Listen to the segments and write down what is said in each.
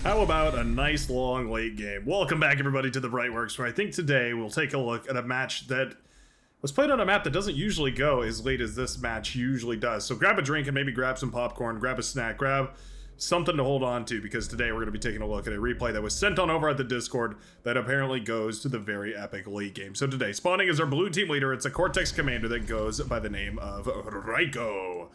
How about a nice long late game? Welcome back everybody to the Brightworks, where I think today we'll take a look at a match that was played on a map that doesn't usually go as late as this match usually does. So grab a drink and maybe grab some popcorn, grab a snack, grab something to hold on to, because today we're going to be taking a look at a replay that was sent on over at the Discord that apparently goes to the very epic late game. So today, spawning is our blue team leader. It's a Cortex commander that goes by the name of Raiko.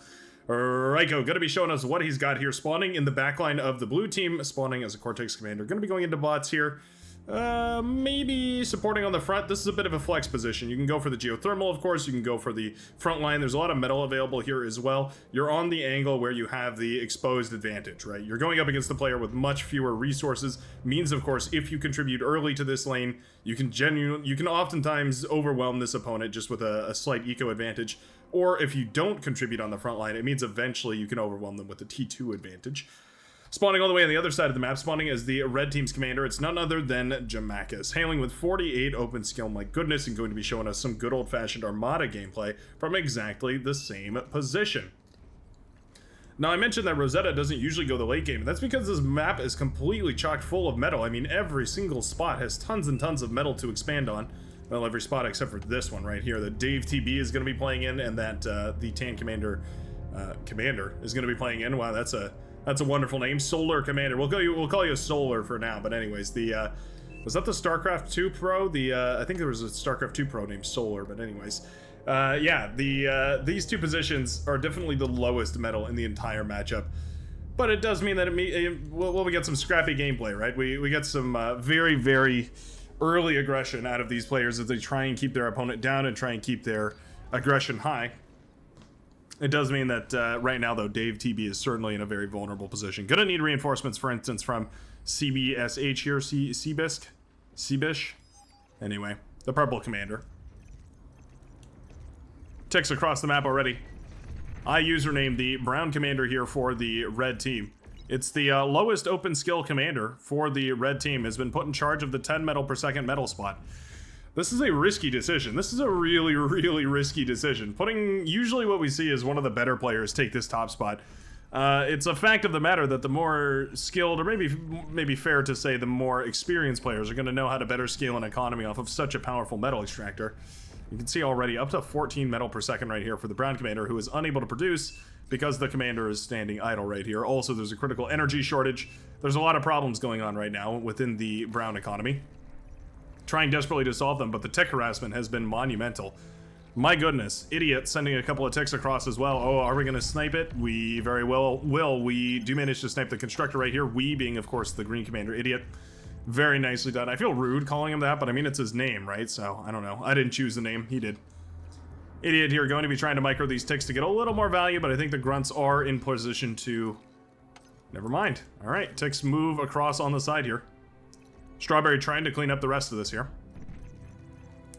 Raiko going to be showing us what he's got here, spawning in the backline of the blue team, spawning as a Cortex commander. Going to be going into bots here, maybe supporting on the front. This is a bit of a flex position. You can go for the geothermal, of course. You can go for the front line. There's a lot of metal available here as well. You're on the angle where you have the exposed advantage, right? You're going up against the player with much fewer resources. Means, of course, if you contribute early to this lane, you can oftentimes overwhelm this opponent just with a slight eco advantage. Or if you don't contribute on the front line, it means eventually you can overwhelm them with the T2 advantage. Spawning all the way on the other side of the map, spawning as the red team's commander, it's none other than Jamakis, hailing with 48 open skill, my goodness, and going to be showing us some good old-fashioned Armada gameplay from exactly the same position. Now, I mentioned that Rosetta doesn't usually go the late game, and that's because this map is completely chock full of metal. I mean, every single spot has tons and tons of metal to expand on. Well, every spot except for this one right here that Dave TB is going to be playing in, and that the Tan Commander is going to be playing in. Wow, that's a wonderful name, Solar Commander. We'll call you Solar for now. But anyways, was that the StarCraft 2 Pro? I think there was a StarCraft 2 Pro named Solar. But anyways, yeah, these two positions are definitely the lowest metal in the entire matchup. But it does mean that we get some scrappy gameplay, right? We get some very, very early aggression out of these players as they try and keep their opponent down and try and keep their aggression high. It does mean that right now, though, Dave TB is certainly in a very vulnerable position. Gonna need reinforcements, for instance, from CBSH here, Seabish. Anyway, the purple commander. Ticks across the map already. I username the brown commander here for the red team. It's the lowest open skill commander for the red team, has been put in charge of the 10 metal per second metal spot. This is a risky decision. This is a really, really risky decision. Usually what we see is one of the better players take this top spot. It's a fact of the matter that the more skilled, or maybe fair to say the more experienced players are going to know how to better scale an economy off of such a powerful metal extractor. You can see already up to 14 metal per second right here for the brown commander, who is unable to produce because the commander is standing idle right here. Also, there's a critical energy shortage. There's a lot of problems going on right now within the brown economy. Trying desperately to solve them, but the tick harassment has been monumental. My goodness, Idiot sending a couple of ticks across as well. Oh, are we going to snipe it? We very well will. We do manage to snipe the constructor right here. We being, of course, the green commander, Idiot. Very nicely done. I feel rude calling him that, but I mean, it's his name, right? So, I don't know. I didn't choose the name. He did. Idiot here going to be trying to micro these ticks to get a little more value, but I think the grunts are in position to... Never mind. All right, ticks move across on the side here. Strawberry trying to clean up the rest of this here.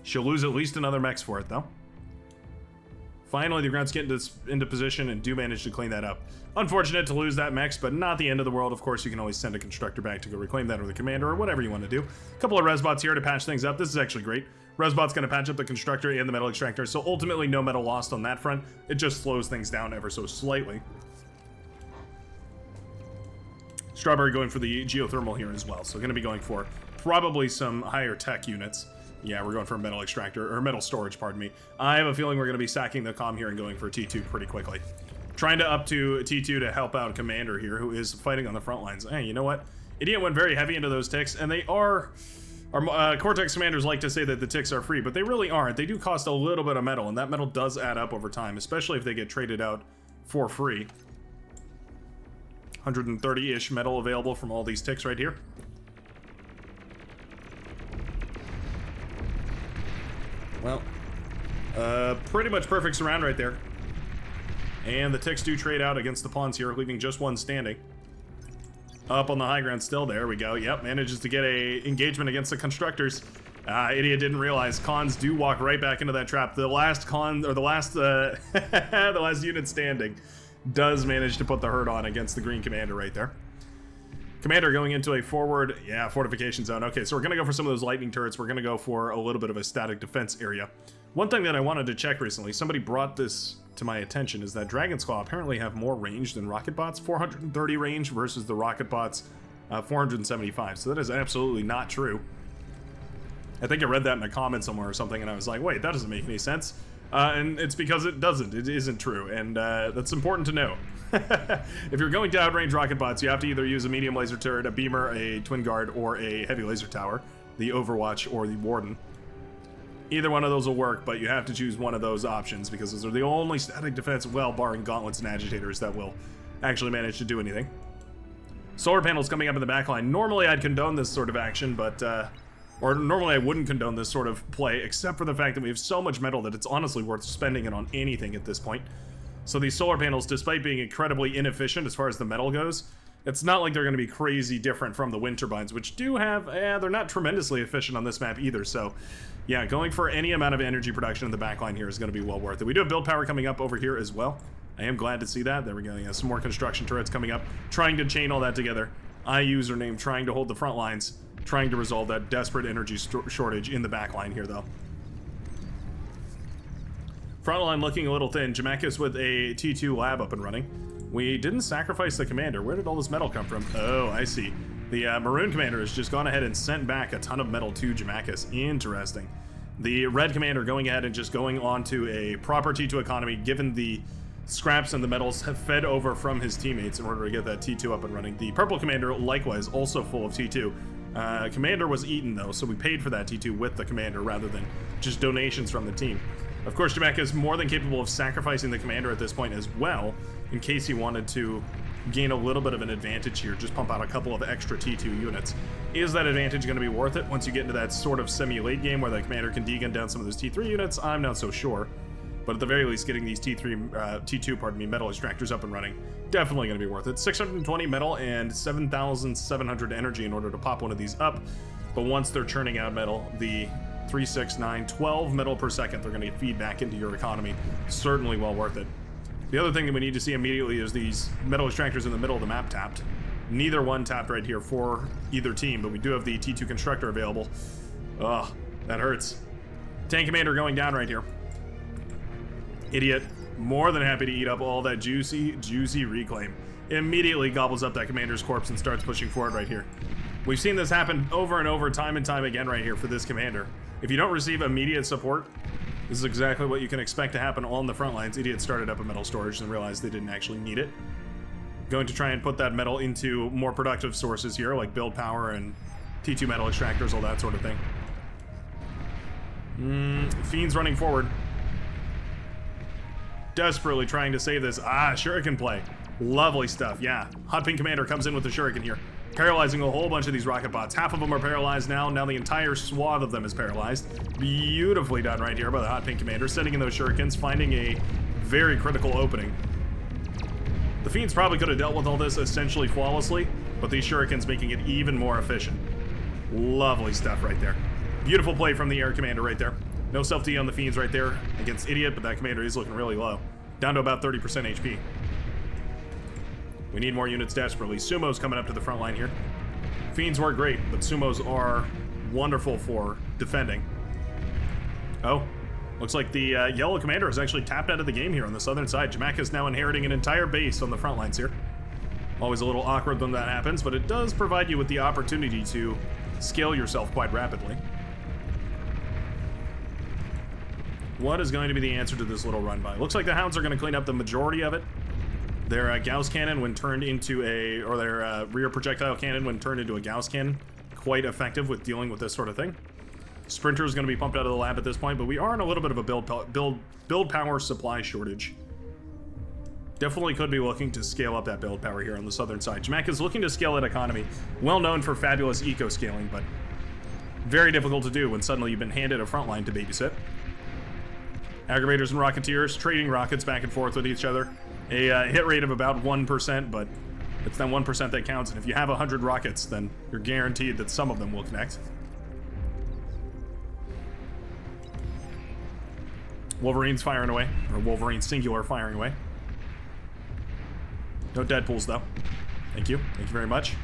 She'll lose at least another mechs for it, though. Finally, the grunts get into position and do manage to clean that up. Unfortunate to lose that mechs, but not the end of the world. Of course, you can always send a constructor back to go reclaim that, or the commander, or whatever you want to do. A couple of resbots here to patch things up. This is actually great. Resbot's going to patch up the constructor and the metal extractor, so ultimately no metal lost on that front. It just slows things down ever so slightly. Strawberry going for the geothermal here as well, so going to be going for probably some higher tech units. Yeah, we're going for a metal extractor, or metal storage, pardon me. I have a feeling we're going to be sacking the comm here and going for a T2 pretty quickly. Trying to up to T2 to help out Commander here, who is fighting on the front lines. Hey, you know what? Idiot went very heavy into those ticks, and they are... Our Cortex commanders like to say that the ticks are free, but they really aren't. They do cost a little bit of metal, and that metal does add up over time, especially if they get traded out for free. 130-ish metal available from all these ticks right here. Well, pretty much perfect surround right there. And the ticks do trade out against the pawns here, leaving just one standing. Up on the high ground still, there we go. Yep, manages to get a engagement against the constructors. Idiot didn't realize cons do walk right back into that trap. The last the last unit standing does manage to put the hurt on against the green commander right there. Commander going into a forward, fortification zone. Okay, so we're gonna go for some of those lightning turrets. We're gonna go for a little bit of a static defense area. One thing that I wanted to check recently, somebody brought this to my attention, is that Dragon's Claw apparently have more range than rocket bots. 430 range versus the rocket bots 475. So that is absolutely not true. I think I read that in a comment somewhere or something, and I was like, wait, that doesn't make any sense. And it's because it doesn't. It isn't true, and that's important to know. If you're going to outrange rocket bots, you have to either use a medium laser turret, a beamer, a twin guard, or a heavy laser tower, the Overwatch or the Warden. Either one of those will work, but you have to choose one of those options because those are the only static defense, well, barring gauntlets and agitators, that will actually manage to do anything. Solar panels coming up in the backline. Normally I'd condone this sort of action, but or normally I wouldn't condone this sort of play, except for the fact that we have so much metal that it's honestly worth spending it on anything at this point. So these solar panels, despite being incredibly inefficient as far as the metal goes, it's not like they're going to be crazy different from the wind turbines, which do have, they're not tremendously efficient on this map either. So yeah, going for any amount of energy production in the backline here is going to be well worth it. We do have build power coming up over here as well. I am glad to see that. There we go. Yeah, some more construction turrets coming up, trying to chain all that together. Username trying to hold the front lines, trying to resolve that desperate energy shortage in the backline here, though. Front line looking a little thin. Jamakis with a T2 lab up and running. We didn't sacrifice the commander. Where did all this metal come from? Oh, I see. The maroon commander has just gone ahead and sent back a ton of metal to Jamakis. Interesting. The red commander going ahead and just going on to a proper T2 economy, given the scraps and the metals have fed over from his teammates in order to get that T2 up and running. The purple commander, likewise, also full of T2. Commander was eaten, though, so we paid for that T2 with the commander rather than just donations from the team. Of course, Jamaica is more than capable of sacrificing the commander at this point as well, in case he wanted to gain a little bit of an advantage here, just pump out a couple of extra T2 units. Is that advantage going to be worth it once you get into that sort of semi-late game where the commander can degun down some of those T3 units? I'm not so sure. But at the very least, getting these T2 metal extractors up and running, definitely going to be worth it. 620 metal and 7,700 energy in order to pop one of these up. But once they're churning out metal, the 3, 6, 9, 12 metal per second they're going to feed back into your economy. Certainly well worth it. The other thing that we need to see immediately is these metal extractors in the middle of the map tapped. Neither one tapped right here for either team, but we do have the T2 constructor available. Ugh, that hurts. Tank commander going down right here. Idiot, more than happy to eat up all that juicy reclaim. Immediately gobbles up that commander's corpse and starts pushing forward right here. We've seen this happen over and over, time and time again right here for this commander. If you don't receive immediate support, this is exactly what you can expect to happen on the front lines. Idiot started up a metal storage and realized they didn't actually need it. Going to try and put that metal into more productive sources here, like build power and T2 metal extractors, all that sort of thing. Fiend's running forward. Desperately trying to save this. Shuriken play. Lovely stuff, yeah. Hot Pink Commander comes in with the Shuriken here, paralyzing a whole bunch of these rocket bots. Half of them are paralyzed now. Now the entire swath of them is paralyzed. Beautifully done right here by the Hot Pink Commander, sending in those Shurikens, finding a very critical opening. The Fiends probably could have dealt with all this essentially flawlessly, but these Shurikens making it even more efficient. Lovely stuff right there. Beautiful play from the Air Commander right there. No self-D on the Fiends right there against Idiot, but that Commander is looking really low. Down to about 30% HP. We need more units desperately. Sumo's coming up to the front line here. Fiends work great, but Sumos are wonderful for defending. Oh, looks like the yellow commander is actually tapped out of the game here on the southern side. Jamaica is now inheriting an entire base on the front lines here. Always a little awkward when that happens, but it does provide you with the opportunity to scale yourself quite rapidly. What is going to be the answer to this little run by? Looks like the Hounds are going to clean up the majority of it. Their Gauss cannon when turned into their rear projectile cannon when turned into a Gauss cannon, quite effective with dealing with this sort of thing. Sprinter is going to be pumped out of the lab at this point, but we are in a little bit of a build power supply shortage. Definitely could be looking to scale up that build power here on the southern side. Jamaica is looking to scale that economy, well known for fabulous eco scaling, but very difficult to do when suddenly you've been handed a front line to babysit. Aggravators and Rocketeers trading rockets back and forth with each other. A hit rate of about 1%, but it's that 1% that counts, and if you have 100 rockets, then you're guaranteed that some of them will connect. Wolverine's firing away, or Wolverine singular firing away. No Deadpools, though. Thank you very much.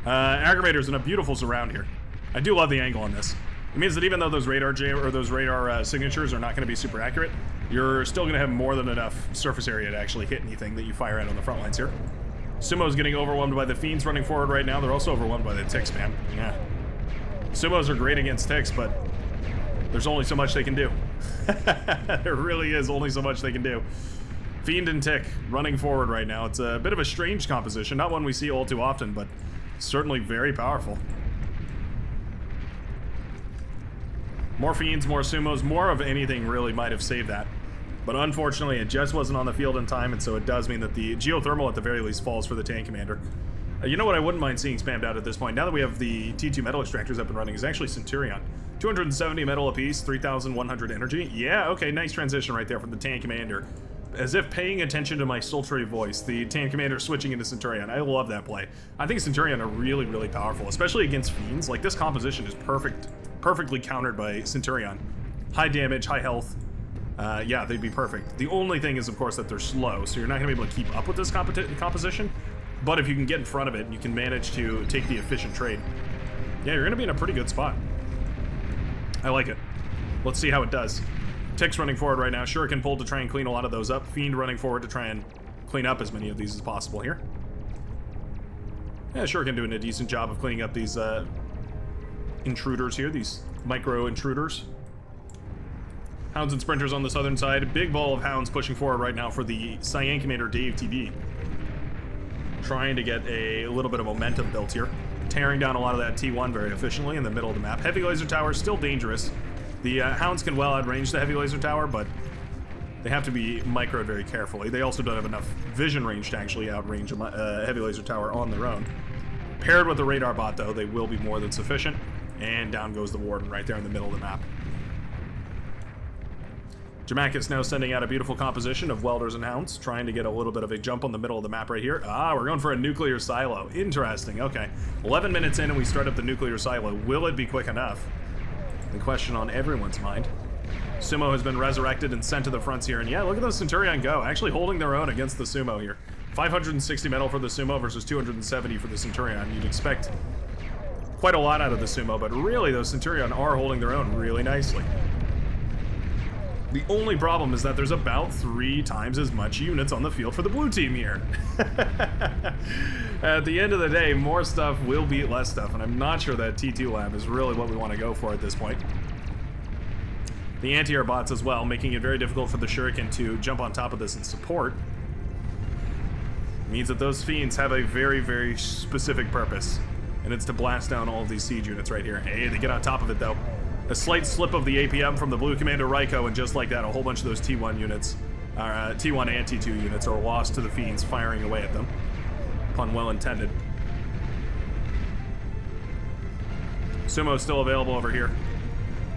Aggravators in a beautiful surround here. I do love the angle on this. It means that even though those radar signatures are not going to be super accurate, you're still going to have more than enough surface area to actually hit anything that you fire at on the front lines here. Sumo's getting overwhelmed by the Fiends running forward right now. They're also overwhelmed by the ticks, man. Yeah. Sumos are great against ticks, but there's only so much they can do. There really is only so much they can do. Fiend and tick running forward right now. It's a bit of a strange composition. Not one we see all too often, but certainly very powerful. More Fiends, more Sumos, more of anything really might have saved that. But unfortunately, it just wasn't on the field in time, and so it does mean that the geothermal at the very least falls for the tank commander. You know what I wouldn't mind seeing spammed out at this point, now that we have the T2 metal extractors up and running, is actually Centurion. 270 metal apiece, 3,100 energy. Yeah, okay, nice transition right there from the tank commander. As if paying attention to my sultry voice, the tank commander switching into Centurion. I love that play. I think Centurion are really, really powerful, especially against Fiends. Like, this composition is perfectly countered by Centurion. High damage, high health. Yeah, they'd be perfect. The only thing is, of course, that they're slow, so you're not going to be able to keep up with this composition. But if you can get in front of it, you can manage to take the efficient trade. Yeah, you're going to be in a pretty good spot. I like it. Let's see how it does. Tick's running forward right now. Shuriken pulled to try and clean a lot of those up. Fiend running forward to try and clean up as many of these as possible here. Yeah, Shuriken doing a decent job of cleaning up these intruders here, these micro intruders. Hounds and Sprinters on the southern side. Big ball of Hounds pushing forward right now for the Cyan Commander Dave TB. Trying to get a little bit of momentum built here. Tearing down a lot of that T1 very efficiently in the middle of the map. Heavy Laser Tower is still dangerous. The Hounds can well outrange the Heavy Laser Tower, but they have to be microed very carefully. They also don't have enough vision range to actually outrange a Heavy Laser Tower on their own. Paired with the Radar Bot, though, they will be more than sufficient. And down goes the Warden right there in the middle of the map. Jamakis now sending out a beautiful composition of Welders and Hounds, trying to get a little bit of a jump on the middle of the map right here. Ah, we're going for a nuclear silo. Interesting, okay. 11 minutes in and we start up the nuclear silo. Will it be quick enough? The question on everyone's mind. Sumo has been resurrected and sent to the fronts here, and yeah, look at the Centurion go, actually holding their own against the Sumo here. 560 metal for the Sumo versus 270 for the Centurion. You'd expect quite a lot out of the Sumo, but really those Centurion are holding their own really nicely. The only problem is that there's about 3 times as much units on the field for the blue team here. At the end of the day, more stuff will beat less stuff, and I'm not sure that T2 lab is really what we want to go for at this point. The anti-air bots as well, making it very difficult for the Shuriken to jump on top of this and support. It means that those Fiends have a very, very specific purpose, and it's to blast down all of these siege units right here. Hey, they get on top of it though. A slight slip of the APM from the blue Commander Raiko, and just like that, a whole bunch of those T1 units, T1 and T2 units, are lost to the Fiends firing away at them. Pun well intended. Sumo's still available over here,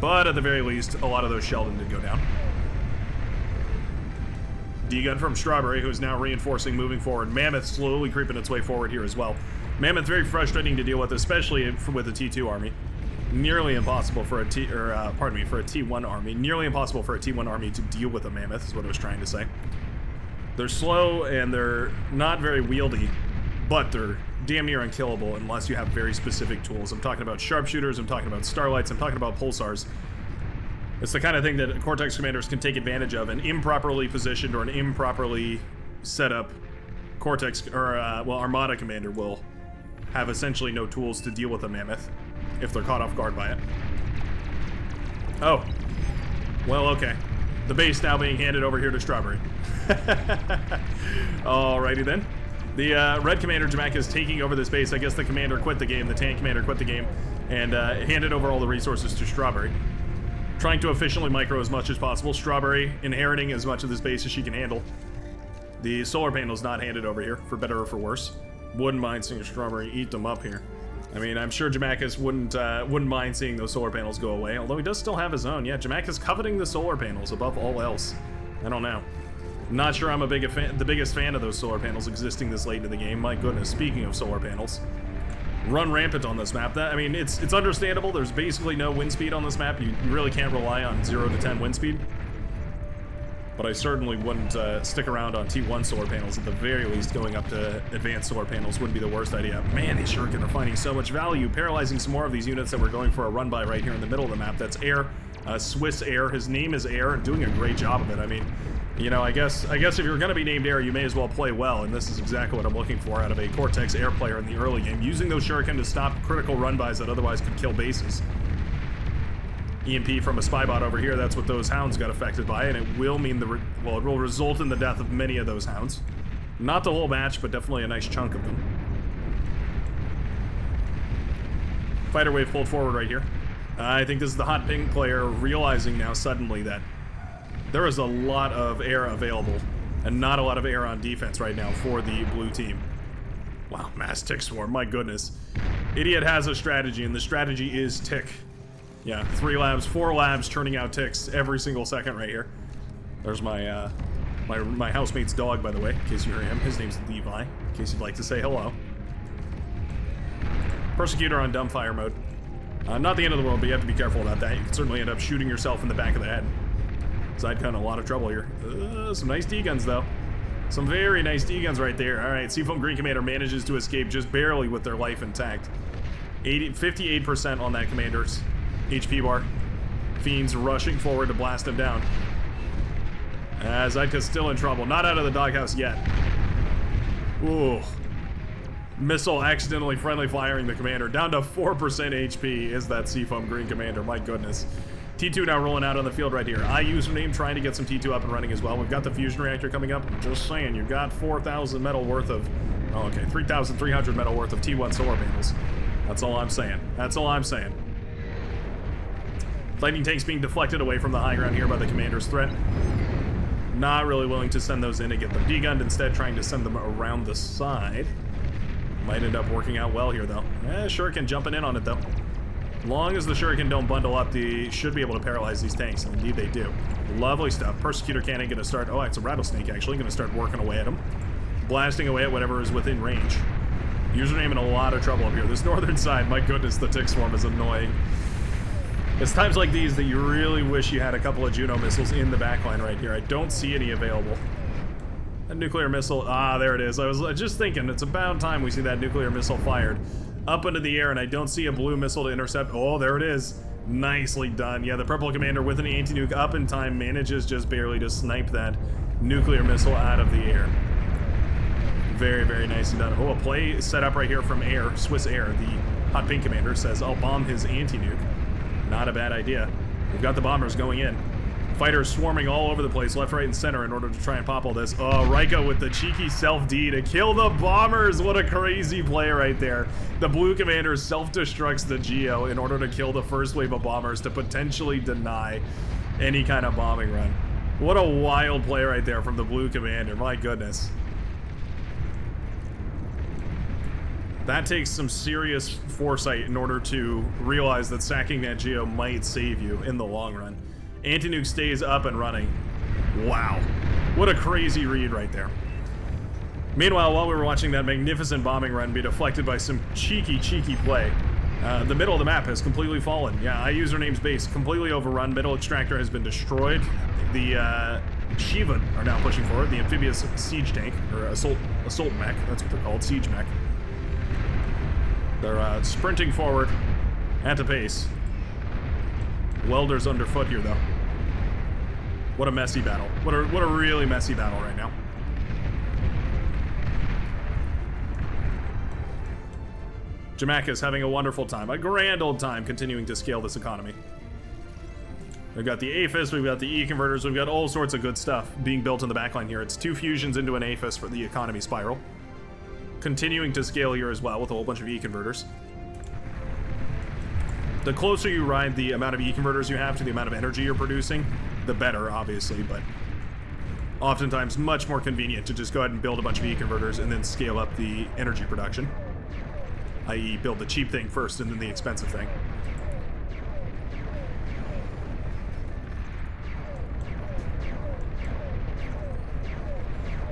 but at the very least, a lot of those Sheldon did go down. D-gun from Strawberry, who is now reinforcing, moving forward. Mammoth slowly creeping its way forward here as well. Mammoth very frustrating to deal with, especially with the T2 army. Nearly impossible for a for a T1 army. Nearly impossible for a T1 army to deal with a Mammoth, is what I was trying to say. They're slow and they're not very wieldy, but they're damn near unkillable unless you have very specific tools. I'm talking about sharpshooters, I'm talking about starlights, I'm talking about pulsars. It's the kind of thing that Cortex commanders can take advantage of. An improperly positioned or an improperly set up Cortex, or Armada commander will have essentially no tools to deal with a Mammoth if they're caught off guard by it. Oh. Well, okay. The base now being handed over here to Strawberry. Alrighty then. The red commander, Jamak, is taking over this base. I guess the commander quit the game, the tank commander quit the game, and handed over all the resources to Strawberry. Trying to efficiently micro as much as possible. Strawberry inheriting as much of this base as she can handle. The solar panel's not handed over here, for better or for worse. Wouldn't mind seeing Strawberry eat them up here. I mean, I'm sure Jamakis wouldn't mind seeing those solar panels go away, although he does still have his own. Yeah, Jamakis coveting the solar panels above all else. I don't know. Not sure I'm the biggest fan of those solar panels existing this late in the game. My goodness, speaking of solar panels. Run rampant on this map. I mean, it's understandable. There's basically no wind speed on this map. You really can't rely on 0 to 10 wind speed. But I certainly wouldn't stick around on T1 solar panels. At the very least, going up to advanced solar panels wouldn't be the worst idea. Man, these Shuriken are finding so much value, paralyzing some more of these units that we're going for a run by right here in the middle of the map. That's Air, Swiss Air. His name is Air, and doing a great job of it. I mean, You know, I guess if you're going to be named air, you may as well play well, and this is exactly what I'm looking for out of a Cortex air player in the early game, using those shuriken to stop critical run-bys that otherwise could kill bases. EMP from a spy bot over here, that's what those hounds got affected by, and it will mean it will result in the death of many of those hounds. Not the whole match, but definitely a nice chunk of them. Fighter wave pulled forward right here. I think this is the hot ping player realizing now suddenly that there is a lot of air available and not a lot of air on defense right now for the blue team. Wow, mass tick swarm, my goodness. Idiot has a strategy, and the strategy is tick. Yeah, 3 labs, 4 labs churning out ticks every single second right here. There's my my housemate's dog, by the way, in case you hear him. His name's Levi, in case you'd like to say hello. Persecutor on dumbfire mode. Not the end of the world, but you have to be careful about that. You can certainly end up shooting yourself in the back of the head. So I'd kind of a lot of trouble here. Some nice D-guns, though. Some very nice D-guns right there. All right, Seafoam Green Commander manages to escape just barely with their life intact. 58% on that commander's HP bar. Fiends rushing forward to blast him down. Zydka's still in trouble. Not out of the doghouse yet. Ooh. Missile accidentally friendly firing the commander. Down to 4% HP is that Seafoam Green Commander. My goodness. T2 now rolling out on the field right here. username trying to get some T2 up and running as well. We've got the fusion reactor coming up. I'm just saying, you've got 4,000 metal worth of... Oh, okay, 3,300 metal worth of T1 solar panels. That's all I'm saying. That's all I'm saying. Lightning tanks being deflected away from the high ground here by the commander's threat. Not really willing to send those in to get them degunned. Instead, trying to send them around the side. Might end up working out well here, though. Shuriken jumping in on it, though. Long as the Shuriken don't bundle up, they should be able to paralyze these tanks, and indeed they do. Lovely stuff. Persecutor Cannon gonna start... Oh, it's a rattlesnake, actually. Gonna start working away at him. Blasting away at whatever is within range. Username in a lot of trouble up here. This northern side, my goodness, the tick swarm is annoying. It's times like these that you really wish you had a couple of Juno missiles in the backline right here. I don't see any available. That nuclear missile... Ah, there it is. I was just thinking, it's about time we see that nuclear missile fired up into the air, and I don't see a blue missile to intercept. Oh, there it is. Nicely done. Yeah, the purple commander with an anti-nuke up in time manages just barely to snipe that nuclear missile out of the air. Very, very nicely done. Oh, a play set up right here from Air, Swiss Air. The hot pink commander says, I'll bomb his anti-nuke. Not a bad idea. We've got the bombers going in. Fighters swarming all over the place, left, right, and center in order to try and pop all this. Oh, Raiko with the cheeky self-D to kill the bombers. What a crazy play right there. The blue commander self-destructs the Geo in order to kill the first wave of bombers to potentially deny any kind of bombing run. What a wild play right there from the blue commander. My goodness. That takes some serious foresight in order to realize that sacking that Geo might save you in the long run. Anti-nuke stays up and running. Wow. What a crazy read right there. Meanwhile, while we were watching that magnificent bombing run be deflected by some cheeky play, the middle of the map has completely fallen. Yeah, username's base completely overrun. Middle extractor has been destroyed. The Shiva are now pushing forward. The amphibious siege tank, or assault mech, that's what they're called, siege mech. They're sprinting forward at a pace. Welders underfoot here, though. What a messy battle. What a really messy battle right now. Jamaica's having a wonderful time. A grand old time continuing to scale this economy. We've got the APHIS, we've got the E-converters, we've got all sorts of good stuff being built in the backline here. It's 2 fusions into an APHIS for the economy spiral. Continuing to scale here as well with a whole bunch of E-converters. The closer you ride the amount of E-converters you have to the amount of energy you're producing, the better, obviously, but oftentimes much more convenient to just go ahead and build a bunch of E-converters and then scale up the energy production. I.e. build the cheap thing first and then the expensive thing.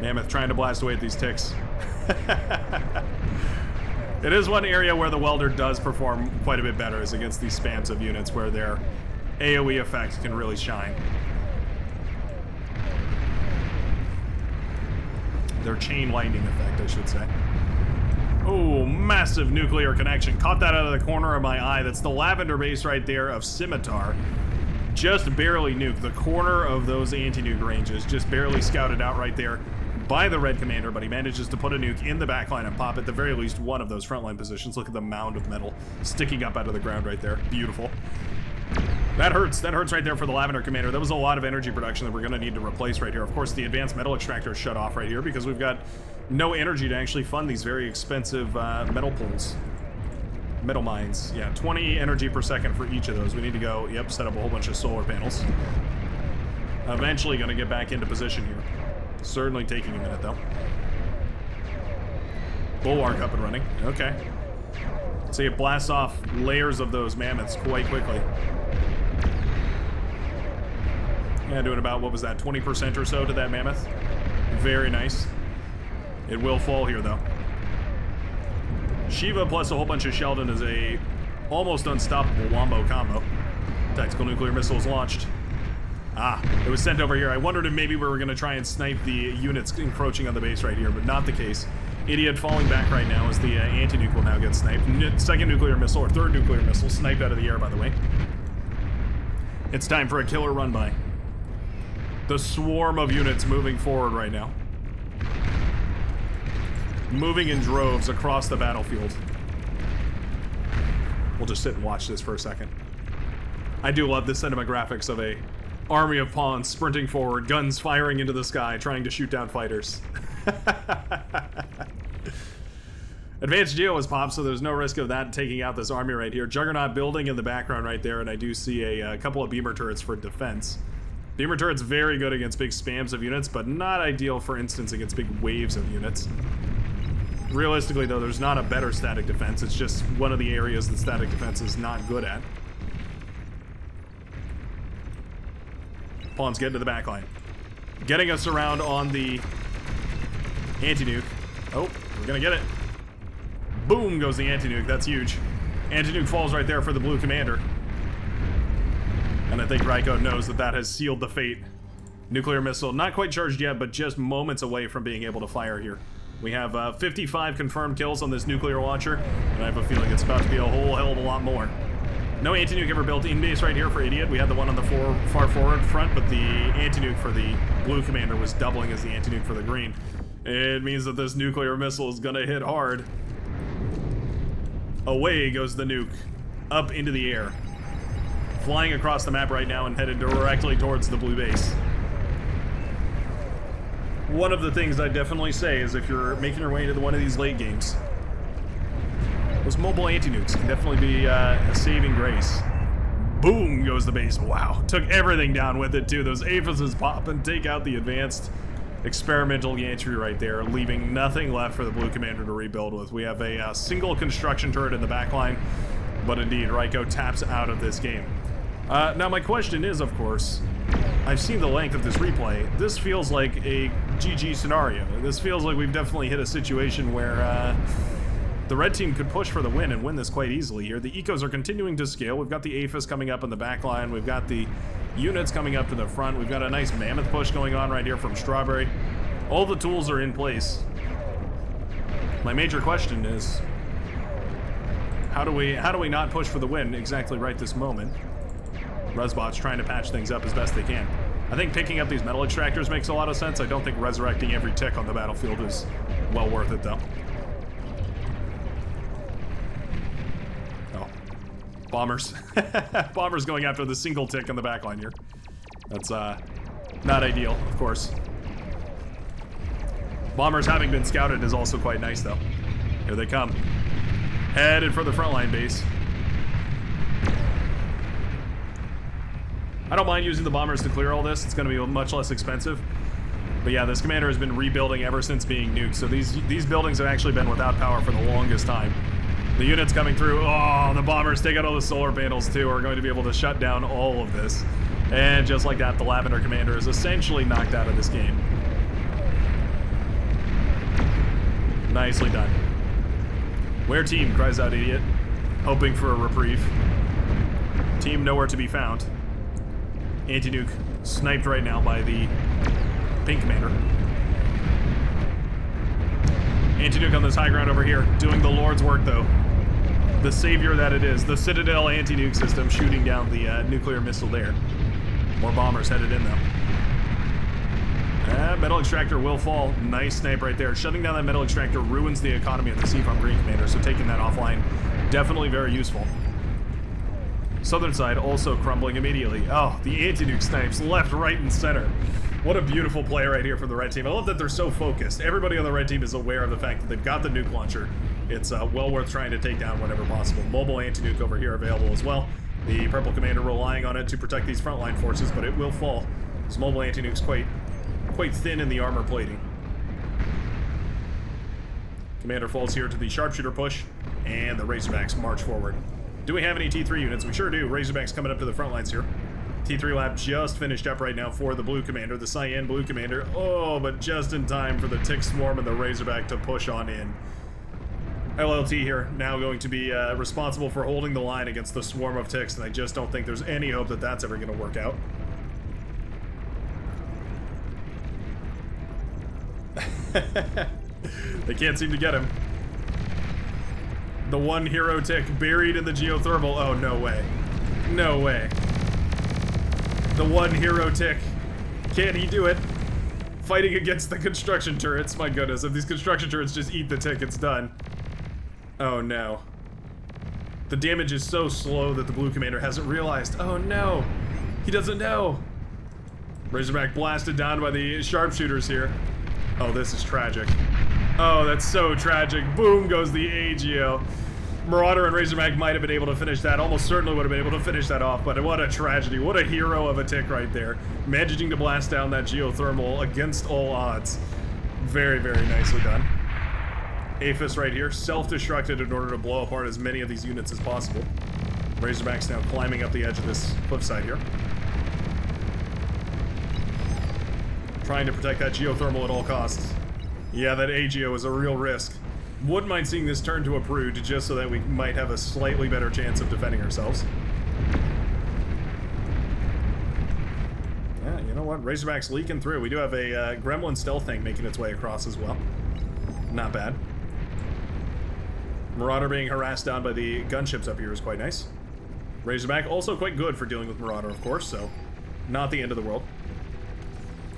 Mammoth trying to blast away at these ticks. It is one area where the welder does perform quite a bit better, is against these spams of units where their AoE effect can really shine. Their chain lightning effect, I should say. Oh, massive nuclear connection. Caught that out of the corner of my eye. That's the lavender base right there of Scimitar. just barely nuked the corner of those anti-nuke ranges, just barely scouted out right there by the red commander, but he manages to put a nuke in the backline and pop at the very least one of those frontline positions. Look at the mound of metal sticking up out of the ground right there. Beautiful. That hurts right there for the Lavender commander. That was a lot of energy production that we're going to need to replace right here. Of course, the advanced metal extractor is shut off right here because we've got no energy to actually fund these very expensive metal pools. Metal mines. Yeah, 20 energy per second for each of those. We need to go, yep, set up a whole bunch of solar panels. Eventually going to get back into position here. Certainly taking a minute, though. Bulwark up and running. Okay. So it blasts off layers of those mammoths quite quickly. Yeah, doing about, what was that, 20% or so to that mammoth. Very nice. It will fall here, though. Shiva plus a whole bunch of Sheldon is a almost unstoppable wombo combo. Tactical nuclear missiles launched. Ah, it was sent over here. I wondered if maybe we were going to try and snipe the units encroaching on the base right here, but not the case. Idiot falling back right now as the anti-nuke will now get sniped. Second nuclear missile, or third nuclear missile, sniped out of the air, by the way. It's time for a killer run-by. The swarm of units moving forward right now. Moving in droves across the battlefield. We'll just sit and watch this for a second. I do love the cinematographics of a army of pawns sprinting forward, guns firing into the sky, trying to shoot down fighters. Advanced Geo is popped, so there's no risk of that taking out this army right here. Juggernaut building in the background right there, and I do see a couple of beamer turrets for defense. Beamer turrets very good against big spams of units, but not ideal, for instance, against big waves of units. Realistically, though, there's not a better static defense. It's just one of the areas that static defense is not good at. Pawns get into the backline. Getting us around on the anti-nuke. Oh, we're gonna get it. Boom goes the anti-nuke. That's huge. Anti-nuke falls right there for the blue commander. And I think Ryko knows that that has sealed the fate. Nuclear missile, not quite charged yet, but just moments away from being able to fire here. We have 55 confirmed kills on this nuclear launcher, and I have a feeling it's about to be a whole hell of a lot more. No anti-nuke ever built in base right here for Idiot. We had the one on the far forward front, but the anti-nuke for the blue commander was doubling as the anti-nuke for the green. It means that this nuclear missile is gonna hit hard. Away goes the nuke, up into the air. Flying across the map right now and headed directly towards the blue base. One of the things I definitely say is if you're making your way into one of these late games, those mobile anti-nukes can definitely be a saving grace. Boom goes the base. Wow. Took everything down with it, too. Those aphises pop and take out the advanced experimental gantry right there, leaving nothing left for the blue commander to rebuild with. We have a single construction turret in the backline, but indeed, Ryko taps out of this game. Now, my question is, of course, I've seen the length of this replay. This feels like a GG scenario. This feels like we've definitely hit a situation where the red team could push for the win and win this quite easily here. The ecos are continuing to scale. We've got the APHIS coming up in the back line. We've got the units coming up to the front. We've got a nice mammoth push going on right here from Strawberry. All the tools are in place. My major question is, how do we not push for the win exactly right this moment? Resbot's trying to patch things up as best they can. I think picking up these metal extractors makes a lot of sense. I don't think resurrecting every tick on the battlefield is well worth it, though. Oh. Bombers. Bombers going after the single tick on the backline here. That's, not ideal, of course. Bombers having been scouted is also quite nice, though. Here they come. Headed for the frontline base. I don't mind using the bombers to clear all this. It's going to be much less expensive. But yeah, this commander has been rebuilding ever since being nuked. So these buildings have actually been without power for the longest time. The units coming through. Oh, the bombers take out all the solar panels too. Are going to be able to shut down all of this. And just like that, the Lavender commander is essentially knocked out of this game. Nicely done. Where team? Cries out Idiot. Hoping for a reprieve. Team nowhere to be found. Anti-nuke sniped right now by the pink commander. Anti-nuke on this high ground over here, doing the Lord's work though. The savior that it is, the Citadel anti-nuke system shooting down the nuclear missile there. More bombers headed in, though. Metal extractor will fall. Nice snipe right there. Shutting down that metal extractor ruins the economy of the Seafarm Green Commander, so taking that offline, definitely very useful. Southern side also crumbling immediately. Oh, the anti-nuke snipes left, right, and center. What a beautiful play right here from the red team. I love that they're so focused. Everybody on the red team is aware of the fact that they've got the nuke launcher. It's well worth trying to take down whenever possible. Mobile anti-nuke over here available as well. The purple commander relying on it to protect these frontline forces, but it will fall. This mobile anti-nuke's quite thin in the armor plating. Commander falls here to the sharpshooter push, and the Razorbacks march forward. Do we have any T3 units? We sure do. Razorbacks coming up to the front lines here. T3 lab just finished up right now for the blue commander, the cyan blue commander. Oh, but just in time for the tick swarm and the Razorback to push on in. LLT here now going to be responsible for holding the line against the swarm of ticks, and I just don't think there's any hope that that's ever going to work out. They can't seem to get him. The one hero tick buried in the geothermal. Oh, no way. No way. The one hero tick. Can he do it? Fighting against the construction turrets. My goodness, if these construction turrets just eat the tick, it's done. Oh, no. The damage is so slow that the blue commander hasn't realized. Oh, no. He doesn't know. Razorback blasted down by the sharpshooters here. Oh, this is tragic. Oh, that's so tragic. Boom goes the AGO. Marauder and Razorback might have been able to finish that. Almost certainly would have been able to finish that off, but what a tragedy. What a hero of a tick right there. Managing to blast down that geothermal against all odds. Very, very nicely done. Aphis right here, self-destructed in order to blow apart as many of these units as possible. Razorback's now climbing up the edge of this cliffside here. Trying to protect that geothermal at all costs. Yeah, that AGO is a real risk. Wouldn't mind seeing this turn to a prude just so that we might have a slightly better chance of defending ourselves. Yeah, you know what? Razorback's leaking through. We do have a Gremlin stealth tank making its way across as well. Not bad. Marauder being harassed down by the gunships up here is quite nice. Razorback also quite good for dealing with Marauder, of course, so not the end of the world.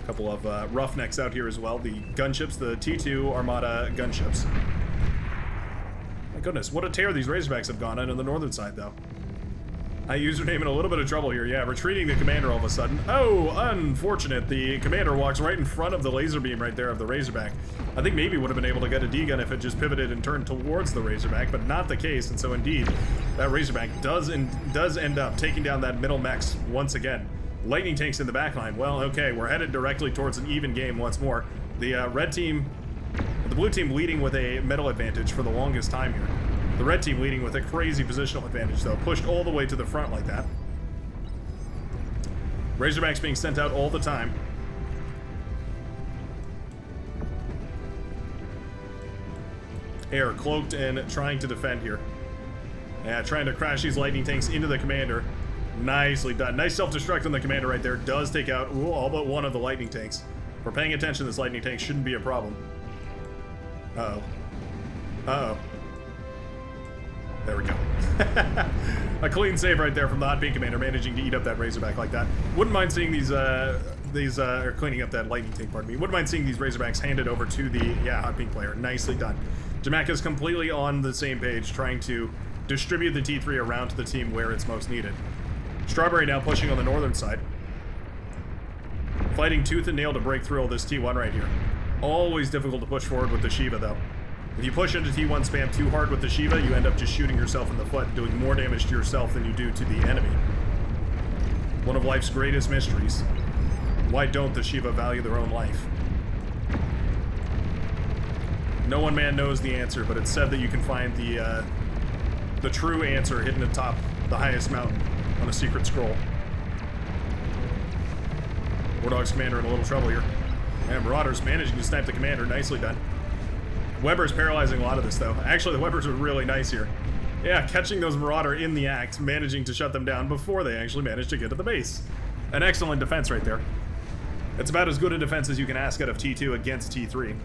A couple of roughnecks out here as well. The gunships, the T2 Armada gunships. My goodness, what a tear these Razorbacks have gone on the northern side, though. Username in a little bit of trouble here. Yeah, retreating the commander all of a sudden. Oh, unfortunate. The commander walks right in front of the laser beam right there of the Razorback. I think maybe would have been able to get a D-gun if it just pivoted and turned towards the Razorback, but not the case, and so indeed, that Razorback does end up taking down that middle mechs once again. Lightning tanks in the backline. Well, okay, we're headed directly towards an even game once more. The red team, the blue team leading with a metal advantage for the longest time here. The red team leading with a crazy positional advantage, though, pushed all the way to the front like that. Razorbacks being sent out all the time. Air cloaked and trying to defend here. Yeah, trying to crash these lightning tanks into the commander. Nicely done. Nice self-destruct on the commander right there. Does take out all but one of the lightning tanks. If we're paying attention, this lightning tank shouldn't be a problem. Uh-oh. Uh-oh. There we go. A clean save right there from the Hot Pink Commander, managing to eat up that Razorback like that. Wouldn't mind seeing these or cleaning up that lightning tank, pardon me. Wouldn't mind seeing these Razorbacks handed over to the, Hot Pink player. Nicely done. Jamaica's completely on the same page, trying to distribute the T3 around to the team where it's most needed. Strawberry now pushing on the northern side. Fighting tooth and nail to break through all this T1 right here. Always difficult to push forward with the Shiva, though. If you push into T1 spam too hard with the Shiva, you end up just shooting yourself in the foot, doing more damage to yourself than you do to the enemy. One of life's greatest mysteries. Why don't the Shiva value their own life? No one man knows the answer, but it's said that you can find the true answer hidden atop the highest mountain on a secret scroll. Wardog's commander in a little trouble here. And Marauder's managing to snipe the commander. Nicely done. Weber's paralyzing a lot of this, though. Actually, the Webers are really nice here. Yeah, catching those Marauder in the act, managing to shut them down before they actually manage to get to the base. An excellent defense right there. It's about as good a defense as you can ask out of T2 against T3.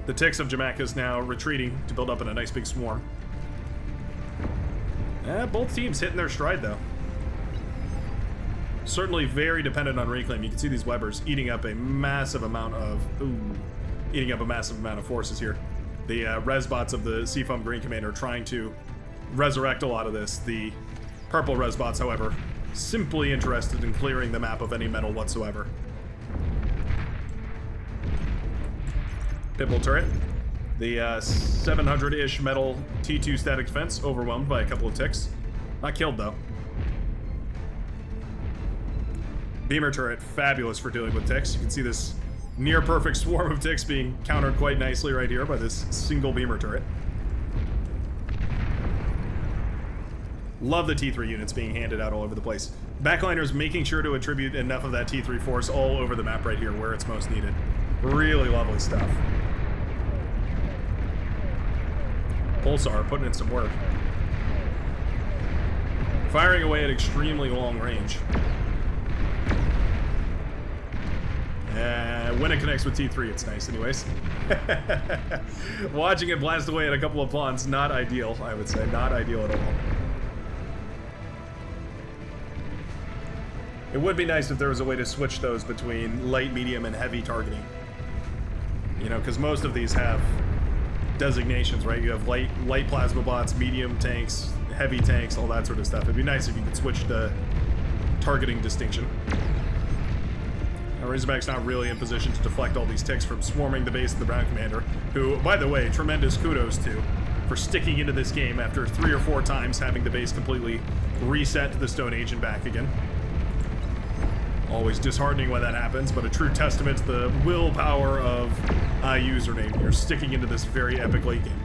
The ticks of Jamaica is now retreating to build up in a nice big swarm. Both teams hitting their stride, though. Certainly very dependent on reclaim. You can see these Webbers eating up a massive amount of forces here. The res bots of the Seafoam Green Commander are trying to resurrect a lot of this. The purple res bots, however, simply interested in clearing the map of any metal whatsoever. Pitbull turret. The 700-ish metal T2 static defense overwhelmed by a couple of ticks. Not killed, though. Beamer turret, fabulous for dealing with ticks. You can see this near perfect swarm of ticks being countered quite nicely right here by this single beamer turret. Love the T3 units being handed out all over the place. Backliners making sure to attribute enough of that T3 force all over the map right here where it's most needed. Really lovely stuff. Pulsar putting in some work. Firing away at extremely long range. When it connects with T3, it's nice anyways. Watching it blast away at a couple of pawns, not ideal, I would say. Not ideal at all. It would be nice if there was a way to switch those between light, medium, and heavy targeting. You know, because most of these have designations, right? You have light plasma bots, medium tanks, heavy tanks, all that sort of stuff. It'd be nice if you could switch the targeting distinction. Now, Razorback's not really in position to deflect all these ticks from swarming the base of the Brown Commander, who, by the way, tremendous kudos to for sticking into this game after 3 or 4 times having the base completely reset to the Stone Age and back again. Always disheartening when that happens, but a true testament to the willpower of username here, sticking into this very epic late game.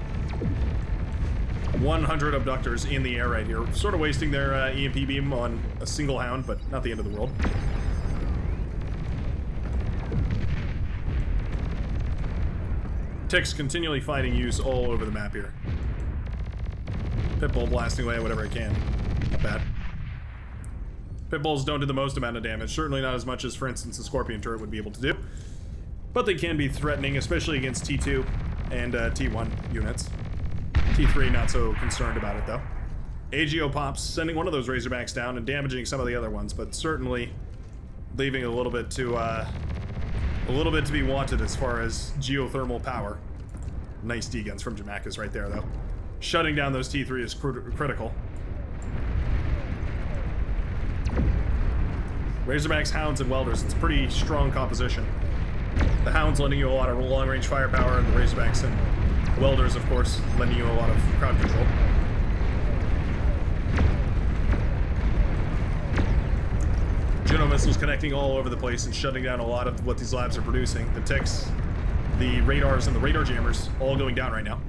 100 abductors in the air right here, sort of wasting their EMP beam on a single hound, but not the end of the world. Ticks continually finding use all over the map here. Pitbull blasting away whatever it can. Not bad. Pitbulls don't do the most amount of damage, certainly not as much as, for instance, a Scorpion turret would be able to do. But they can be threatening, especially against T2 and T1 units. T3 not so concerned about it, though. AGO pops, sending one of those Razorbacks down and damaging some of the other ones, but certainly leaving a little bit to be wanted as far as geothermal power. Nice D-guns from Jamakis right there, though. Shutting down those T3 is critical. Razorbacks, Hounds, and Welders, it's a pretty strong composition. The Hounds lending you a lot of long-range firepower, and the Razorbacks and Welders, of course, lending you a lot of crowd control. Juno missiles connecting all over the place and shutting down a lot of what these labs are producing. The ticks, the radars, and the radar jammers all going down right now.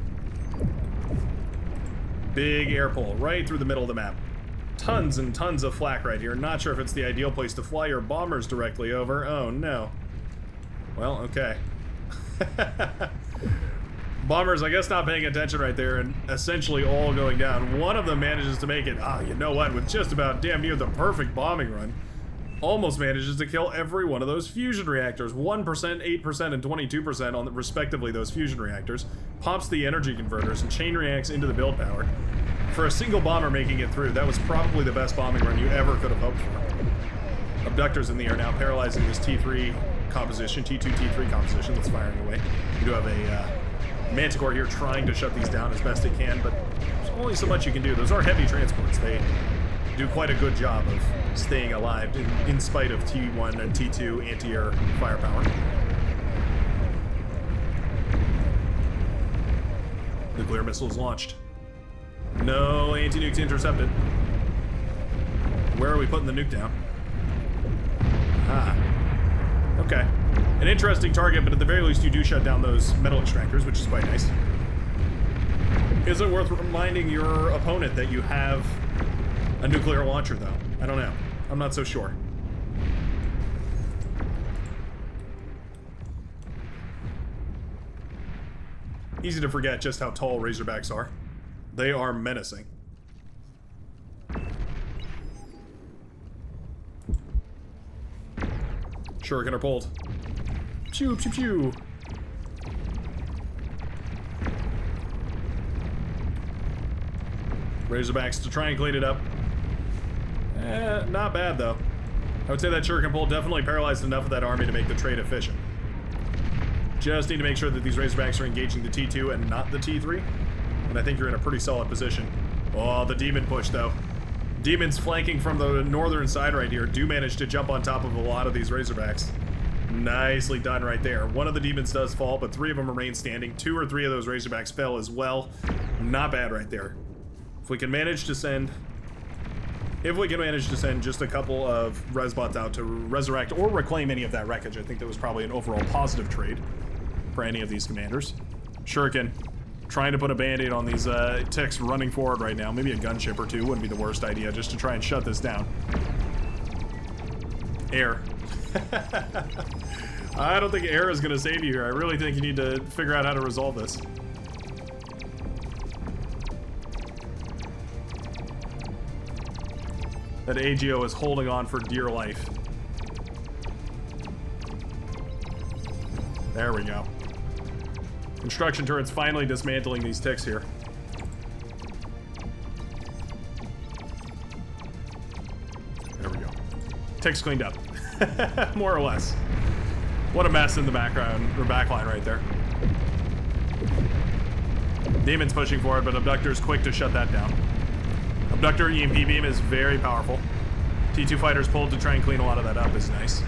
Big air pull right through the middle of the map. Tons and tons of flak right here. Not sure if it's the ideal place to fly your bombers directly over. Oh, no. Well, okay. Bombers, I guess, not paying attention right there and essentially all going down. One of them manages to make it, you know what, with just about damn near the perfect bombing run. Almost manages to kill every one of those fusion reactors. 1%, 8%, and 22% on, respectively, those fusion reactors. Pops the energy converters and chain reacts into the build power. For a single bomber making it through, that was probably the best bombing run you ever could have hoped for. Abductors in the air now paralyzing this T3 composition, T2, T3 composition that's firing away. You do have a Manticore here trying to shut these down as best it can, but there's only so much you can do. Those are heavy transports. They do quite a good job of staying alive in spite of T1 and T2 anti-air firepower. Nuclear missiles launched. No anti-nukes intercepted. Where are we putting the nuke down? Okay. An interesting target, but at the very least you do shut down those metal extractors, which is quite nice. Is it worth reminding your opponent that you have a nuclear launcher, though? I don't know. I'm not so sure. Easy to forget just how tall Razorbacks are. They are menacing. Shuriken are pulled. Pew, pew, pew. Razorbacks to try and clean it up. Not bad, though. I would say that Shuriken Bolt definitely paralyzed enough of that army to make the trade efficient. Just need to make sure that these Razorbacks are engaging the T2 and not the T3. And I think you're in a pretty solid position. Oh, the demon push, though. Demons flanking from the northern side right here do manage to jump on top of a lot of these Razorbacks. Nicely done right there. One of the demons does fall, but 3 of them remain standing. 2 or 3 of those Razorbacks fell as well. Not bad right there. If we can manage to send just a couple of Resbots out to resurrect or reclaim any of that wreckage, I think that was probably an overall positive trade for any of these commanders. Shuriken trying to put a band-aid on these ticks running forward right now. Maybe a gunship or 2 wouldn't be the worst idea, just to try and shut this down. Air. I don't think air is going to save you here. I really think you need to figure out how to resolve this. That AGO is holding on for dear life. There we go. Construction turrets finally dismantling these ticks here. There we go. Ticks cleaned up. More or less. What a mess in the background, or backline right there. Demon's pushing forward, but Abductor's quick to shut that down. Abductor EMP beam is very powerful. T2 fighters pulled to try and clean a lot of that up is nice.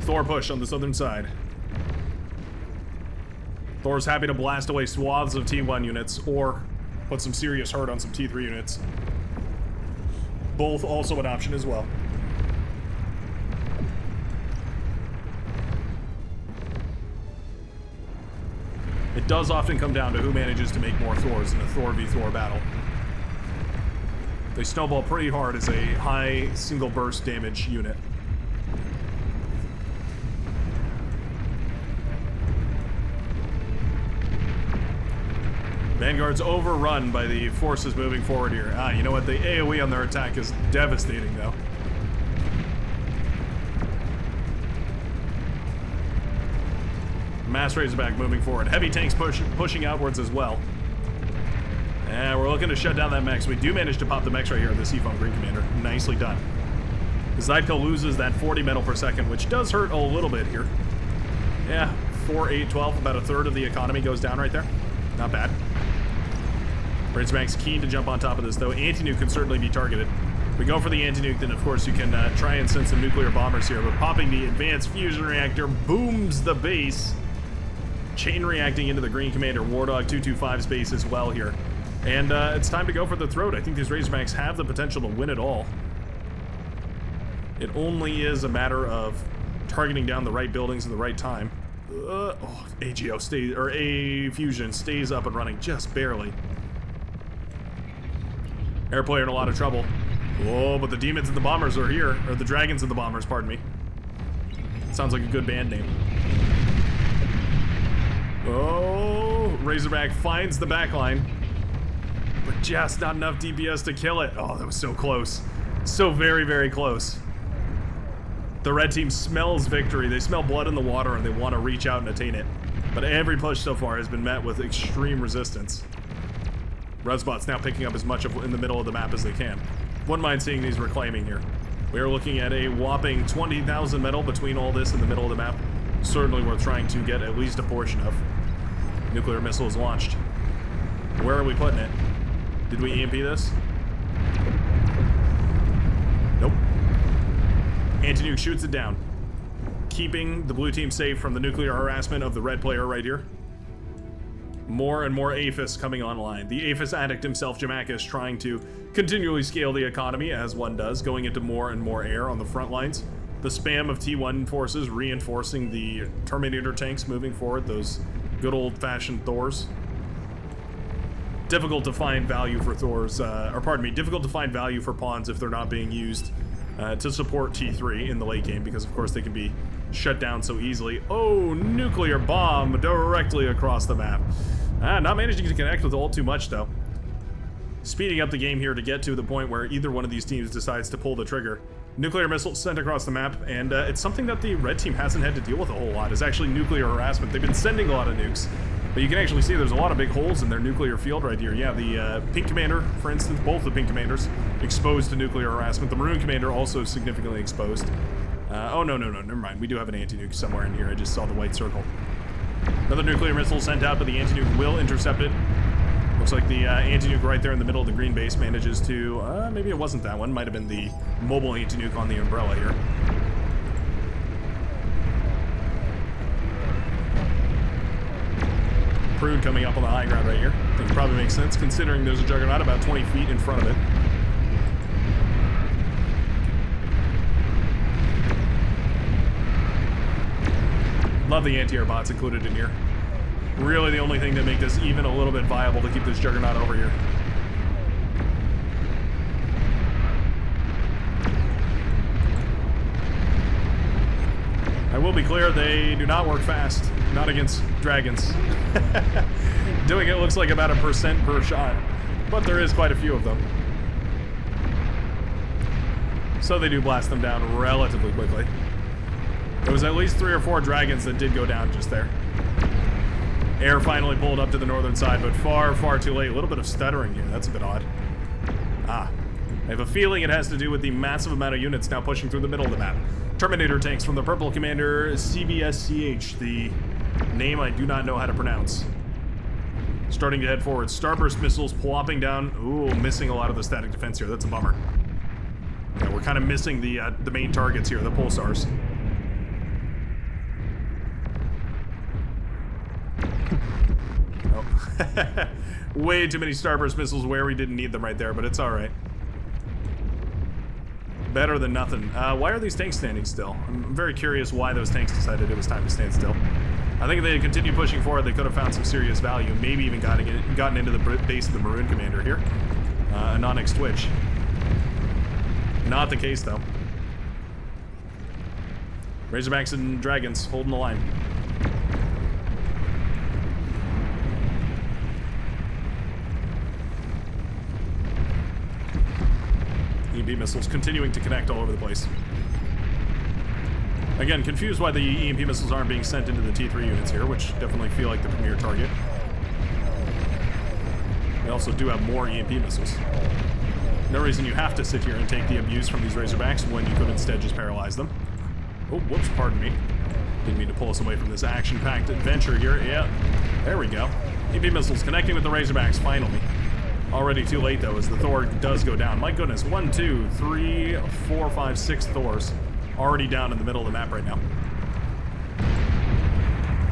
Thor push on the southern side. Thor's happy to blast away swaths of T1 units or put some serious hurt on some T3 units. Both also an option as well. It does often come down to who manages to make more Thors in a Thor v Thor battle. They snowball pretty hard as a high single burst damage unit. Vanguard's overrun by the forces moving forward here. Ah, you know what? The AoE on their attack is devastating, though. Mass Razorback moving forward. Heavy tanks pushing outwards as well. And we're looking to shut down that mech. We do manage to pop the mechs right here, the Seafoam Green Commander. Nicely done. Zypko loses that 40 metal per second, which does hurt a little bit here. Yeah, 4, 8, 12, about a third of the economy goes down right there. Not bad. Razorbacks keen to jump on top of this, though. Anti-nuke can certainly be targeted. If we go for the anti-nuke, then of course you can try and send some nuclear bombers here, but popping the advanced fusion reactor booms the base. Chain reacting into the Green Commander Wardog 225 space as well here. And it's time to go for the throat. I think these Razorbacks have the potential to win it all. It only is a matter of targeting down the right buildings at the right time. AGO stays, or A Fusion stays up and running just barely. Air player in a lot of trouble. Oh, but the demons and the bombers are here, or the dragons and the bombers, pardon me. Sounds like a good band name. Oh, Razorback finds the backline, but just not enough DPS to kill it. Oh, that was so close. So very, very close. The red team smells victory. They smell blood in the water and they want to reach out and attain it. But every push so far has been met with extreme resistance. Resbot's now picking up as much in the middle of the map as they can. Wouldn't mind seeing these reclaiming here. We are looking at a whopping 20,000 metal between all this and the middle of the map. Certainly worth trying to get at least a portion of. Nuclear missile is launched. Where are we putting it? Did we EMP this? Nope. Anti-nuke shoots it down, keeping the blue team safe from the nuclear harassment of the red player right here. More and more APHIS coming online. The APHIS addict himself, Jamakis, trying to continually scale the economy, as one does, going into more and more air on the front lines. The spam of T1 forces reinforcing the Terminator tanks moving forward, those good old-fashioned Thors. Difficult to find value for Thors, difficult to find value for pawns if they're not being used to support T3 in the late game, because of course they can be shut down so easily. Oh, nuclear bomb directly across the map. Not managing to connect with ult too much, though. Speeding up the game here to get to the point where either one of these teams decides to pull the trigger. Nuclear missile sent across the map, and it's something that the red team hasn't had to deal with a whole lot, is actually nuclear harassment. They've been sending a lot of nukes, But you can actually see there's a lot of big holes in their nuclear field right here. Yeah, the pink commander, for instance, both the pink commanders exposed to nuclear harassment. The maroon commander also significantly exposed. Oh, no, never mind. We do have an anti-nuke somewhere in here. I just saw the white circle. Another nuclear missile sent out, but the anti-nuke will intercept it. Looks like the anti-nuke right there in the middle of the green base manages to... maybe it wasn't that one. Might have been the mobile anti-nuke on the umbrella here. Prude coming up on the high ground right here. I think it probably makes sense, considering there's a juggernaut about 20 feet in front of it. Love the anti-air bots included in here. Really the only thing that make this even a little bit viable to keep this juggernaut over here. I will be clear, they do not work fast. Not against dragons. Doing it looks like about 1% per shot, but there is quite a few of them. So they do blast them down relatively quickly. There was at least 3 or 4 dragons that did go down just there. Air finally pulled up to the northern side, but far, far too late. A little bit of stuttering here. That's a bit odd. I have a feeling it has to do with the massive amount of units now pushing through the middle of the map. Terminator tanks from the purple commander, CBSCH, the name I do not know how to pronounce. Starting to head forward. Starburst missiles plopping down. Ooh, missing a lot of the static defense here. That's a bummer. Yeah, we're kind of missing the main targets here, the pulsars. Oh. Way too many Starburst missiles where we didn't need them right there, but it's alright. Better than nothing. Why are these tanks standing still? I'm very curious why those tanks decided it was time to stand still. I think if they had continued pushing forward, they could have found some serious value. Maybe even gotten into the base of the maroon commander here. A non-X twitch. Not the case, though. Razorbacks and Dragons holding the line. EMP missiles continuing to connect all over the place. Again, confused why the EMP missiles aren't being sent into the T3 units here, which definitely feel like the premier target. They also do have more EMP missiles. No reason you have to sit here and take the abuse from these Razorbacks when you could instead just paralyze them. Oh, whoops, pardon me. Didn't mean to pull us away from this action-packed adventure here. Yeah, there we go. EMP missiles connecting with the Razorbacks, finally. Already too late, though, as the Thor does go down. My goodness, 1, 2, 3, 4, 5, 6 Thors already down in the middle of the map right now.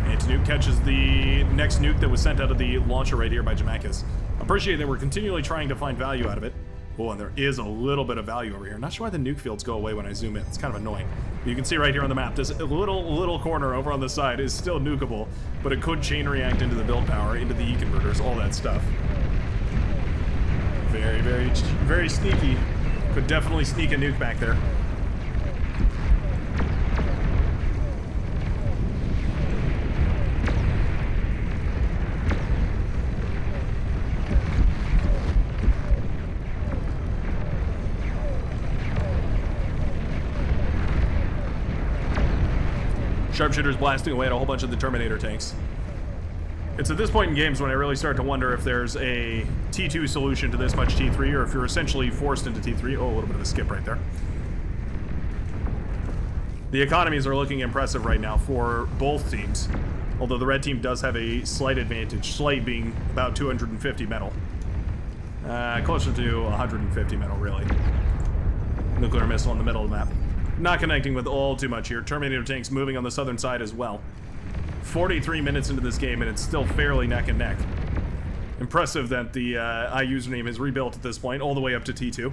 Anti-nuke catches the next nuke that was sent out of the launcher right here by Jamakis. Appreciate that we're continually trying to find value out of it. Oh, and there is a little bit of value over here. Not sure why the nuke fields go away when I zoom in. It's kind of annoying. But you can see right here on the map, this little corner over on the side is still nukeable, but it could chain react into the build power, into the E-converters, all that stuff. Very, very, very sneaky. Could definitely sneak a nuke back there. Sharpshooters blasting away at a whole bunch of the Terminator tanks. It's at this point in games when I really start to wonder if there's a T2 solution to this much T3, or if you're essentially forced into T3. Oh, a little bit of a skip right there. The economies are looking impressive right now for both teams, although the red team does have a slight advantage, slight being about 250 metal. Closer to 150 metal, really. Nuclear missile in the middle of the map. Not connecting with all too much here. Terminator tanks moving on the southern side as well. 43 minutes into this game, and it's still fairly neck and neck. Impressive that the I username is rebuilt at this point, all the way up to T2.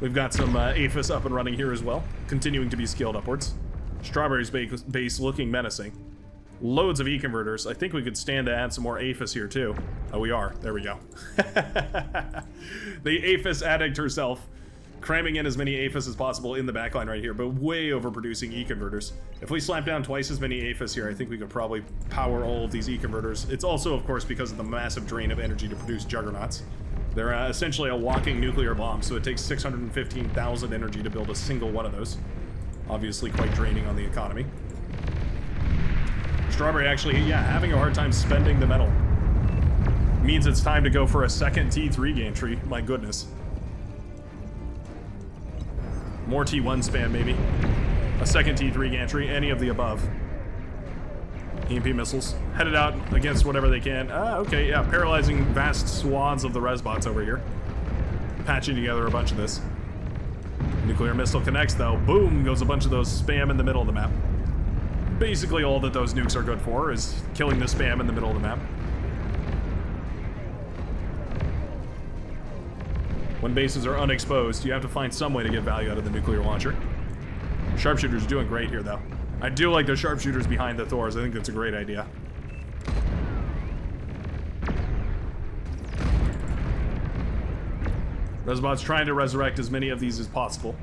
We've got some APHIS up and running here as well, continuing to be scaled upwards. Strawberry's base looking menacing. Loads of E-converters. I think we could stand to add some more APHIS here too. Oh, we are. There we go. The APHIS addict herself, cramming in as many APHIS as possible in the backline right here, but way overproducing E-converters. If we slap down twice as many APHIS here, I think we could probably power all of these E-converters. It's also, of course, because of the massive drain of energy to produce juggernauts. They're essentially a walking nuclear bomb, so it takes 615,000 energy to build a single one of those. Obviously quite draining on the economy. Strawberry actually, yeah, having a hard time spending the metal. Means it's time to go for a second T3 gantry. My goodness. More T1 spam, maybe. A second T3 gantry, any of the above. EMP missiles. Headed out against whatever they can. Okay, yeah, paralyzing vast swaths of the Resbots over here. Patching together a bunch of this. Nuclear missile connects, though. Boom, goes a bunch of those spam in the middle of the map. Basically all that those nukes are good for is killing the spam in the middle of the map. When bases are unexposed, you have to find some way to get value out of the nuclear launcher. Sharpshooter's doing great here, though. I do like the sharpshooters behind the Thors. I think that's a great idea. Resbot's trying to resurrect as many of these as possible.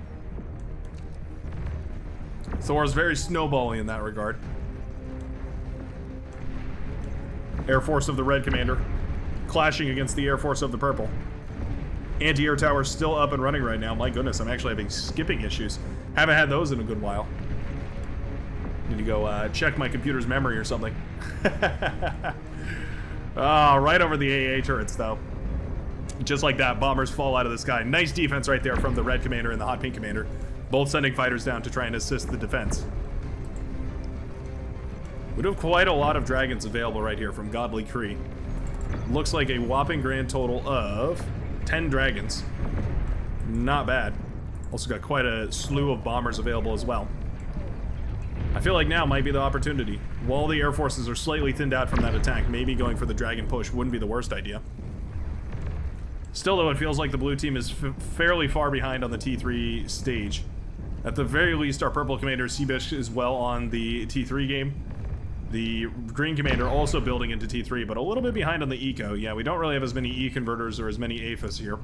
Thor's very snowbally in that regard. Air Force of the Red Commander clashing against the Air Force of the Purple. Anti-air tower's still up and running right now. My goodness, I'm actually having skipping issues. Haven't had those in a good while. Need to go check my computer's memory or something. Oh, right over the AA turrets, though. Just like that, bombers fall out of the sky. Nice defense right there from the Red Commander and the Hot Pink Commander. Both sending fighters down to try and assist the defense. We do have quite a lot of dragons available right here from Godly Kree. Looks like a whopping grand total of 10 dragons. Not bad. Also got quite a slew of bombers available as well. I feel like now might be the opportunity. While the air forces are slightly thinned out from that attack, maybe going for the dragon push wouldn't be the worst idea. Still, though, it feels like the blue team is fairly far behind on the T3 stage. At the very least, our purple commander, Seabish, is well on the T3 game. The green commander also building into T3, but a little bit behind on the eco. Yeah, we don't really have as many E-converters or as many APHIS here.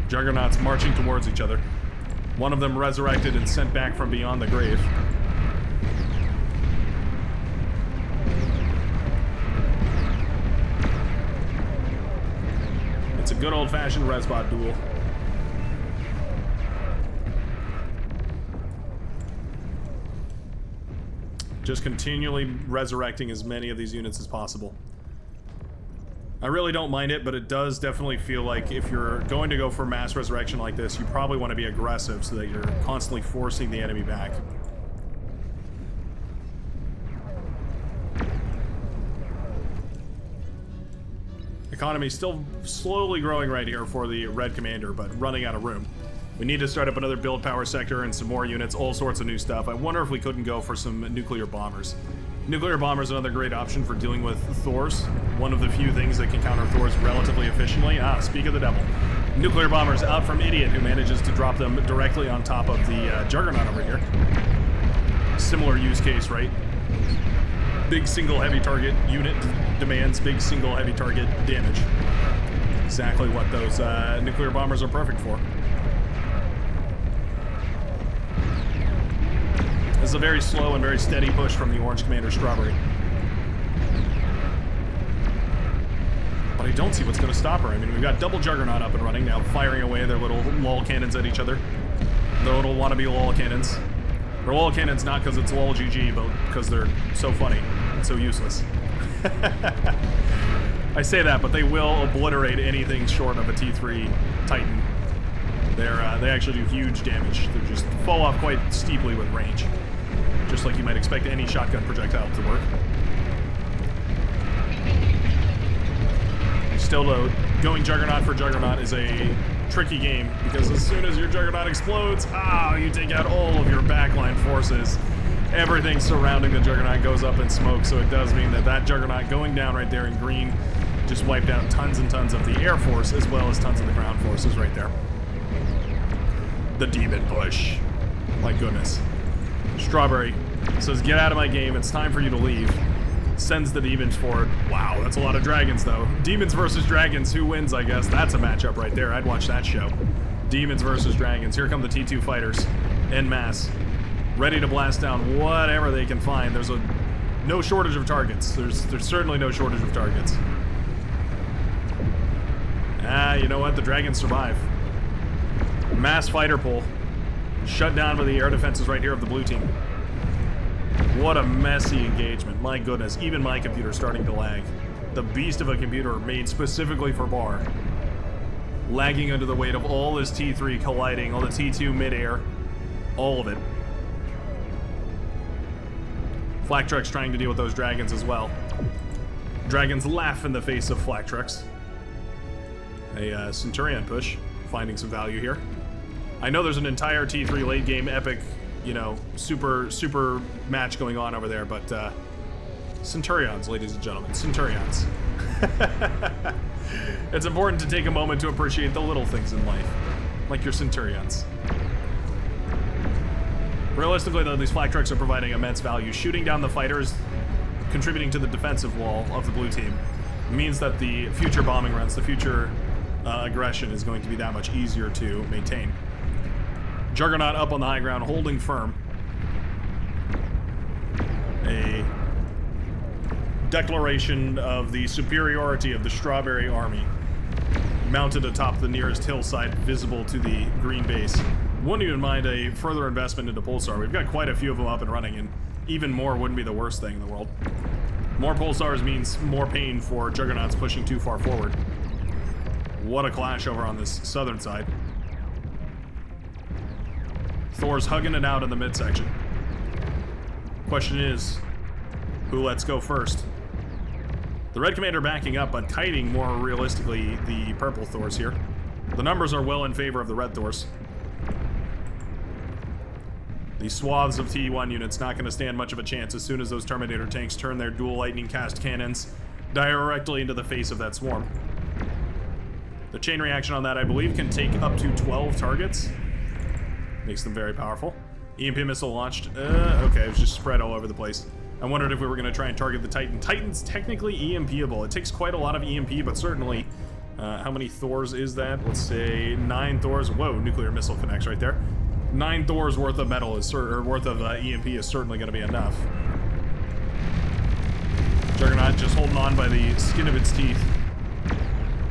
Juggernauts marching towards each other. One of them resurrected and sent back from beyond the grave. It's a good old-fashioned Resbot duel. Just continually resurrecting as many of these units as possible. I really don't mind it, but it does definitely feel like if you're going to go for mass resurrection like this, you probably want to be aggressive so that you're constantly forcing the enemy back. Economy still slowly growing right here for the Red Commander, but running out of room. We need to start up another build power sector and some more units, all sorts of new stuff. I wonder if we couldn't go for some nuclear bombers. Nuclear bomber is another great option for dealing with Thors. One of the few things that can counter Thors relatively efficiently. Speak of the devil. Nuclear bombers out from Idiot, who manages to drop them directly on top of the Juggernaut over here. Similar use case, right? Big single heavy target unit demands big single heavy target damage. Exactly what those nuclear bombers are perfect for. This is a very slow and very steady push from the Orange Commander Strawberry. But I don't see what's going to stop her. I mean, we've got double Juggernaut up and running now, firing away their little lol cannons at each other. Their little wannabe lol cannons. They're lol cannons not because it's lol GG, but because they're so funny and so useless. I say that, but they will obliterate anything short of a T3 Titan. They actually do huge damage. They just fall off quite steeply with range. Just like you might expect any shotgun projectile to work. Still though, going Juggernaut for Juggernaut is a tricky game, because as soon as your Juggernaut explodes, you take out all of your backline forces. Everything surrounding the Juggernaut goes up in smoke, so it does mean that that Juggernaut going down right there in green just wiped out tons and tons of the Air Force, as well as tons of the ground forces right there. The demon push. My goodness. Strawberry says, get out of my game, it's time for you to leave. Sends the demons forward. Wow, that's a lot of dragons, though. Demons versus dragons, who wins, I guess? That's a matchup right there. I'd watch that show. Demons versus dragons. Here come the T2 fighters. En masse. Ready to blast down whatever they can find. There's no shortage of targets. There's certainly no shortage of targets. You know what? The dragons survive. Mass fighter pull. Shut down by the air defenses right here of the blue team. What a messy engagement. My goodness, even my computer's starting to lag. The beast of a computer made specifically for bar. Lagging under the weight of all this T3 colliding, all the T2 midair, all of it. Flak trucks trying to deal with those dragons as well. Dragons laugh in the face of flak trucks. A Centurion push, finding some value here. I know there's an entire T3 late game epic, you know, super match going on over there, but Centurions, ladies and gentlemen, Centurions. It's important to take a moment to appreciate the little things in life, like your Centurions. Realistically, though, these flak trucks are providing immense value. Shooting down the fighters, contributing to the defensive wall of the blue team, means that the future bombing runs, the future aggression is going to be that much easier to maintain. Juggernaut up on the high ground, holding firm. A declaration of the superiority of the Strawberry Army, mounted atop the nearest hillside, visible to the green base. Wouldn't even mind a further investment into Pulsar. We've got quite a few of them up and running, and even more wouldn't be the worst thing in the world. More Pulsars means more pain for Juggernauts pushing too far forward. What a clash over on this southern side. Thor's hugging it out in the midsection. Question is, who lets go first? The Red Commander backing up, but kiting more realistically the purple Thors here. The numbers are well in favor of the red Thors. The swaths of T1 units not going to stand much of a chance as soon as those Terminator tanks turn their dual lightning cast cannons directly into the face of that swarm. The chain reaction on that, I believe, can take up to 12 targets. Makes them very powerful. EMP missile launched. Okay, it was just spread all over the place. I wondered if we were going to try and target the Titan. Titan's technically EMP-able. It takes quite a lot of EMP, but certainly, how many Thors is that? Let's say 9 Thors. Whoa, nuclear missile connects right there. 9 Thors worth of metal is worth of EMP is certainly going to be enough. Juggernaut just holding on by the skin of its teeth.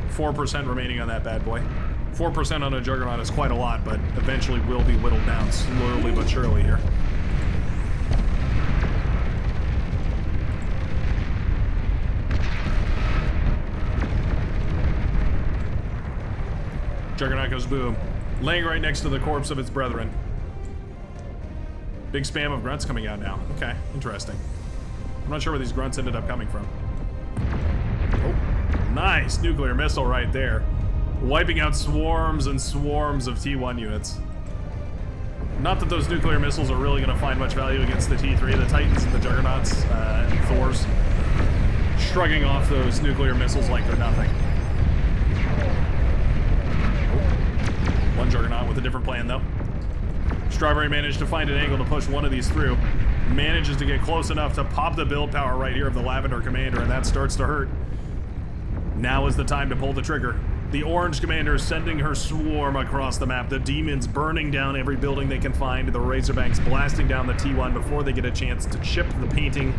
4% remaining on that bad boy. 4% on a Juggernaut is quite a lot, but eventually will be whittled down slowly but surely here. Juggernaut goes boom, laying right next to the corpse of its brethren. Big spam of grunts coming out now. Okay, interesting. I'm not sure where these grunts ended up coming from. Oh, nice nuclear missile right there. Wiping out swarms and swarms of T1 units. Not that those nuclear missiles are really going to find much value against the T3. The Titans and the Juggernauts and Thors shrugging off those nuclear missiles like they're nothing. One Juggernaut with a different plan, though. Strawberry managed to find an angle to push one of these through. Manages to get close enough to pop the build power right here of the Lavender Commander, and that starts to hurt. Now is the time to pull the trigger. The Orange Commander sending her swarm across the map. The Demons burning down every building they can find. The Razorbacks blasting down the T1 before they get a chance to chip the painting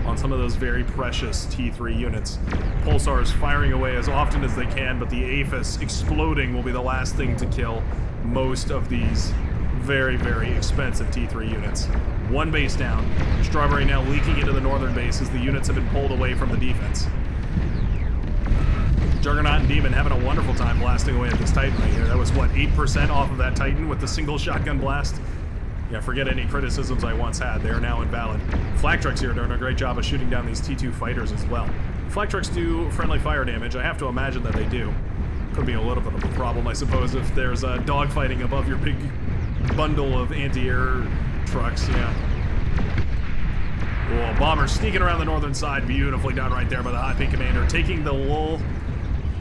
on some of those very precious T3 units. Pulsars firing away as often as they can, but the Aphis exploding will be the last thing to kill most of these very, very expensive T3 units. One base down. Strawberry now leaking into the northern base as the units have been pulled away from the defense. Juggernaut and Demon having a wonderful time blasting away at this Titan right here. That was, what, 8% off of that Titan with the single shotgun blast? Yeah, forget any criticisms I once had. They are now invalid. Flak trucks here are doing a great job of shooting down these T2 fighters as well. Flak trucks do friendly fire damage. I have to imagine that they do. Could be a little bit of a problem, I suppose, if there's dogfighting above your big bundle of anti-air trucks, yeah. Oh, bomber sneaking around the northern side. Beautifully done right there by the Hot Pink Commander. Taking the lull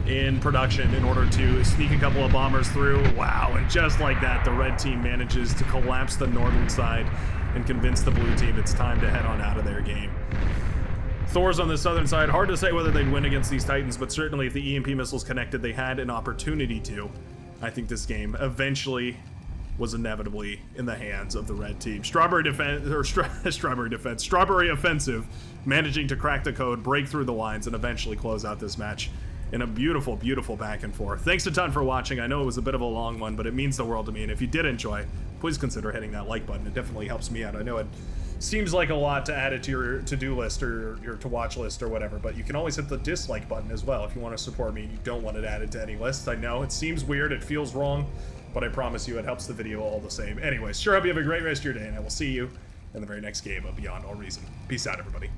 in production in order to sneak a couple of bombers through. Wow, and just like that, the red team manages to collapse the northern side and convince the blue team it's time to head on out of their game. Thors on the southern side, hard to say whether they'd win against these Titans, but certainly if the EMP missiles connected, they had an opportunity to. I think this game eventually was inevitably in the hands of the red team. Strawberry Offensive, managing to crack the code, break through the lines, and eventually close out this match in a beautiful, beautiful back and forth. Thanks a ton for watching. I know it was a bit of a long one, but it means the world to me. And if you did enjoy, please consider hitting that like button. It definitely helps me out. I know it seems like a lot to add it to your to-do list or your to-watch list or whatever, but you can always hit the dislike button as well if you want to support me and you don't want it added to any lists. I know it seems weird, it feels wrong, but I promise you it helps the video all the same. Anyways, sure hope you have a great rest of your day, and I will see you in the very next game of Beyond All Reason. Peace out, everybody.